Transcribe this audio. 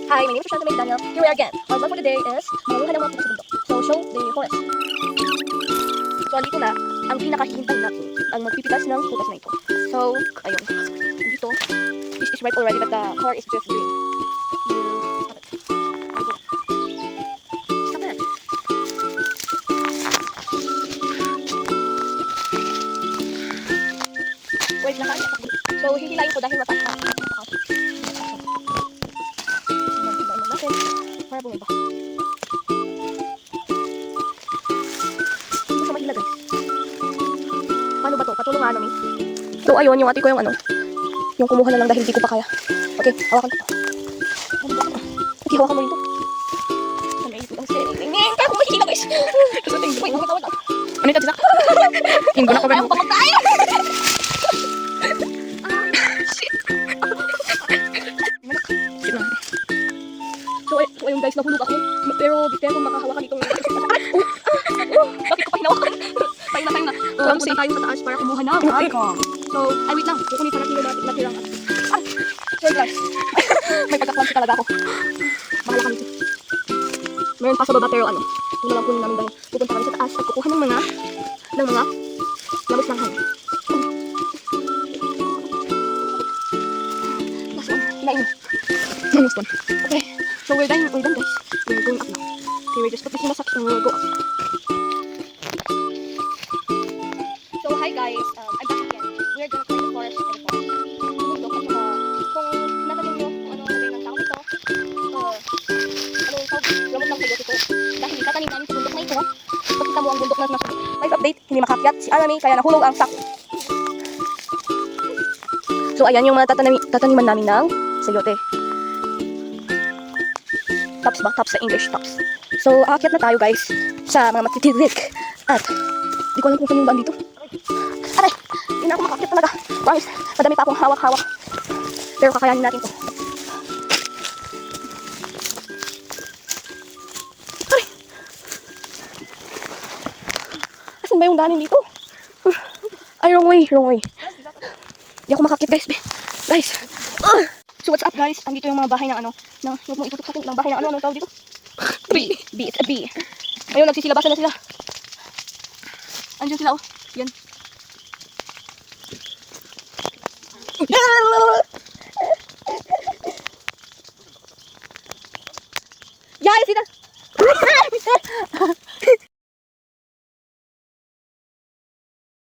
Hi, my name is Rochelle Daniel. Here we are again. Our vlog for the day is mangunguha ng mga puto sa bundok. So, show the forest. So, andito na ang pinakahihintay natin, ang magpipitas ng putas na ito. So, ayun. Dito, this is ripe already but the car is just green. Stop it. Wait lang tayo. So, hihilayin ko dahil mataas na. Para bumaba. Hindi siya mahila guys. Paano ba to? Patulungan namin. So ayun, yung ate ko yung ano. Yung kumuha na lang dahil hindi ko pa kaya. Okay, hawakan ko. Okay, hawakan mo rin to. Ano ito? Ang siling. Kaya ko mahila guys. Kasi tingin ko yung nakatawa na. Ano ito? Tingin ko na ko ba? Ayaw ko pa magtayo. So ayun guys, nahulog ako. Pero di kaya kung makahawakan itong... Bakit ko pa hinawakan? Tayo na. Punta tayo sa taas para kumuha na. So, ay wait lang. Kukunin pa natin yung natirang. Sorry guys. May pagka-clumsy talaga ako. Bahala kami. Meron pa sa baba pero ano. Yun na lang kunin namin dahil pupunta kami sa taas at kukuha ng mga lamos ng hangin. Last one. Kinain mo. Last one. Okay. So we're done guys. We're going up now. Okay, we're just put this in the sack and we'll go up. So hi guys, I'm back again. We're gonna clean the forest and the forest. Bundok at saka kung natanong nyo kung ano ang lagay ng tao nito, ano yung tawag, gamot ng sayote ko. Dahil tatanim namin sa bundok na ito. Pagkita mo ang bundok na nasa live update, hindi makakyat si Arami kaya nahulog ang sack. So ayan yung mga tataniman namin ng sayote. Tops ba? Tops sa English, tops. So, aakyat na tayo guys sa mga matitirik. At, di ko alam kung saan yung band dito. Aray! Hindi na ako makaakyat talaga. Promise, madami pa akong hawak-hawak. Pero kakayanin natin to. Aray! Asan ba yung daanin dito? Ay, wrong way. Di ako makaakyat guys. Guys! So what's up guys? Andito yung mga bahay ng ano, huwag mo itutok sa akin, ng bahay ng ano tawag dito? B. It's a B. Ayun, nagsisilabasan na sila. Andiyan sila oh. Yan. Yay, sila!